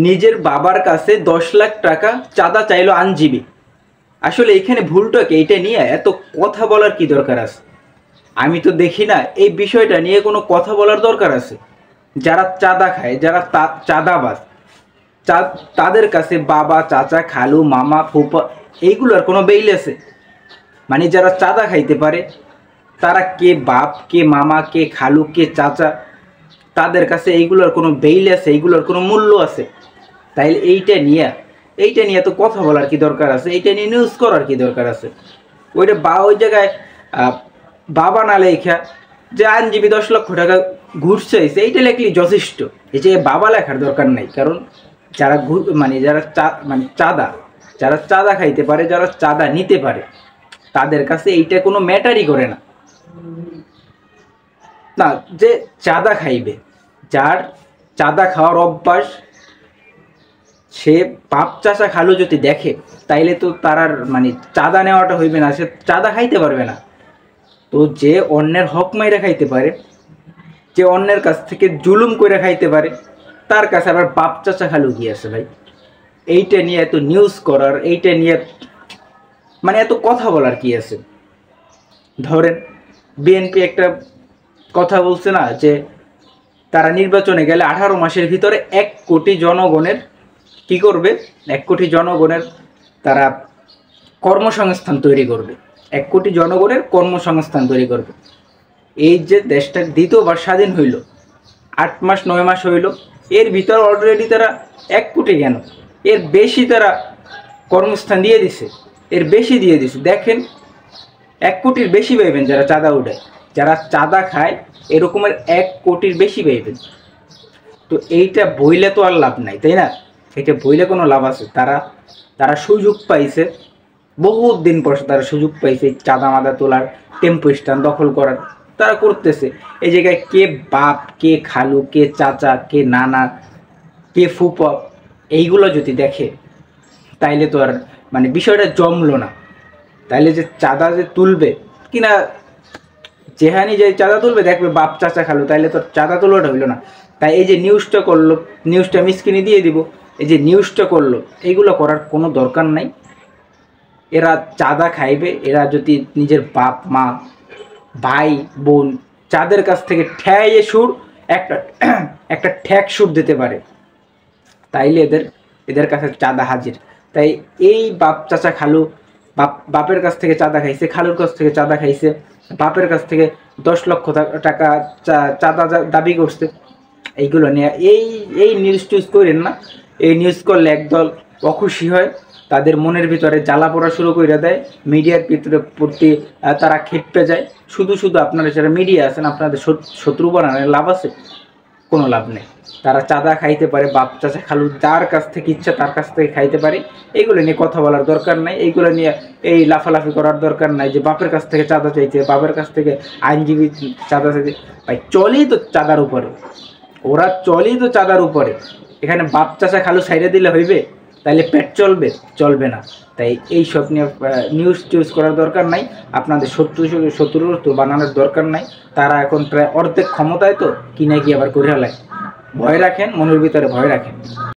নিজের বাবার কাছে 10 লাখ টাকা চাঁদা চাইলো আইনজীবী। আসলে এখানে ভুলটাকে এটা নিয়ে এত কথা বলার কি দরকার আছে? আমি তো দেখি না এই বিষয়টা নিয়ে কোনো কথা বলার দরকার আছে। যারা চাঁদা খায়, যারা চাঁদাবাজ, তাদের কাছে বাবা, চাচা, খালু, মামা, ফুপা এইগুলোর কোনো বেইল আছে? মানে যারা চাঁদা খাইতে পারে তারা কে বাপ, কে মামা, কে খালু, কে চাচা, তাদের কাছে এইগুলোর কোনো বেইল আছে? এইগুলোর কোনো মূল্য আছে? তাইলে এইটা নিয়ে তো কথা বলার কি দরকার আছে? এইটা নিয়ে নিউজ করার কি দরকার আছে? ওই জায়গায় বাবা না লেখা যে আইনজীবী 10 লক্ষ টাকা ঘুষ চাইছে এইটা লেখলেই যথেষ্ট। এই যে বাবা লেখার দরকার নাই। কারণ যারা যারা চাঁদা খাইতে পারে, যারা চাঁদা নিতে পারে, তাদের কাছে এইটা কোনো ম্যাটারই করে না। না যে চাঁদা খাইবে, যার চাঁদা খাওয়ার অভ্যাস, সে বাপ চাচা খালু যদি দেখে তাইলে তো তার আর চাঁদা নেওয়াটা হইবে না, সে চাঁদা খাইতে পারবে না। তো যে অন্যের হক মাইরা খাইতে পারে, যে অন্যের কাছ থেকে জুলুম করে খাইতে পারে, তার কাছে আবার বাপ চাচা খালু কি আছে ভাই? এইটা নিয়ে এত নিউজ করার, এইটা নিয়ে এত কথা বলার কি আছে? ধরেন বিএনপি একটা কথা বলছে না যে তারা নির্বাচনে গেলে 18 মাসের ভিতরে 1 কোটি জনগণের কি করবে? 1 কোটি জনগণের তারা কর্মসংস্থান তৈরি করবে। 1 কোটি জনগণের কর্মসংস্থান তৈরি করবে। এই যে দেশটা দ্বিতীয়বার স্বাধীন হইল, 8 মাস 9 মাস হইল, এর ভিতর অলরেডি তারা 1 কোটি কেন, এর বেশি তারা কর্মস্থান দিয়ে দিছে, এর বেশি দিয়ে দিছে। দেখেন 1 কোটির বেশি পাইবেন যারা চাঁদা উঠায়, যারা চাঁদা খায় এরকমের 1 কোটির বেশি পাইবেন। তো এইটা বইলে তো আর লাভ নাই, তাই না? এটা বইলে কোনো লাভ আছে? তারা সুযোগ পাইছে, বহুত দিন পর তারা সুযোগ পাইছে চাঁদা মাদা তোলার, টেম্পো স্ট্যান্ড দখল করার, তারা করতেছে। এই জায়গায় কে বাপ, কে খালু, কে চাচা, কে নানা, কে ফুপা, এইগুলো যদি দেখে তাইলে তো আর বিষয়টা জমলো না। তাইলে যে চাঁদা যে তুলবে কিনা, যেখানে যে চাঁদা তুলবে দেখবে বাপ চাচা খালু, তাইলে তো চাঁদা তোলাটা হইলো না। তাই এই যে নিউজটা করলো, নিউজটা আমি স্ক্রিনে দিয়ে দিব, এই যে নিউজটা করলো, এইগুলো করার কোনো দরকার নাই। এরা চাঁদা খাইবে, এরা যদি নিজের বাপ মা ভাই বোন চাঁদের কাছ থেকে ঠ্যায়ে সুর একটা ঠ্যাক সুর দিতে পারে, তাইলে এদের কাছে চাঁদা হাজির। তাই এই বাপ চাচা খালু, বাপের কাছ থেকে চাঁদা খাইছে, খালুর কাছ থেকে চাঁদা খাইছে, বাপের কাছ থেকে 10 লক্ষ টাকা চাঁদা দাবি করছে, এইগুলো নিয়ে এই নিউজ টিউজ করেন না। এই নিউজ করলে একদল অখুশি হয়, তাদের মনের ভিতরে জ্বালা পড়া শুরু করে দেয়, মিডিয়ার প্রতি তারা খেপে যায়। শুধু আপনারা যারা মিডিয়া আছেন, আপনাদের শত্রু বানানোর লাভ আছে? কোনো লাভ নেই। তারা চাঁদা খাইতে পারে, বাপ চাচা খালু যার কাছ থেকে ইচ্ছা তার কাছ থেকে খাইতে পারে। এইগুলো নিয়ে কথা বলার দরকার নাই, এইগুলো নিয়ে এই লাফালাফি করার দরকার নাই যে বাপের কাছ থেকে চাঁদা চাইছে, বাপের কাছ থেকে আইনজীবী চাঁদা চাইছে। ভাই চলেই তো চাঁদার উপরে, ওরা চলেই তো চাঁদার উপরে। এখানে বাপ চাচা খালু সাইডে দিলে হইবে? তাইলে পেট চলবে না। তাই এই সব নিয়ে নিউজ টিউজ করার দরকার নাই, আপনাদের শত্রু বানানোর দরকার নাই। তারা এখন প্রায় অর্ধেক ক্ষমতায়, তো কি না কি আবার করে ফেলায়। ভয় রাখেন, মনের ভিতরে ভয় রাখেন।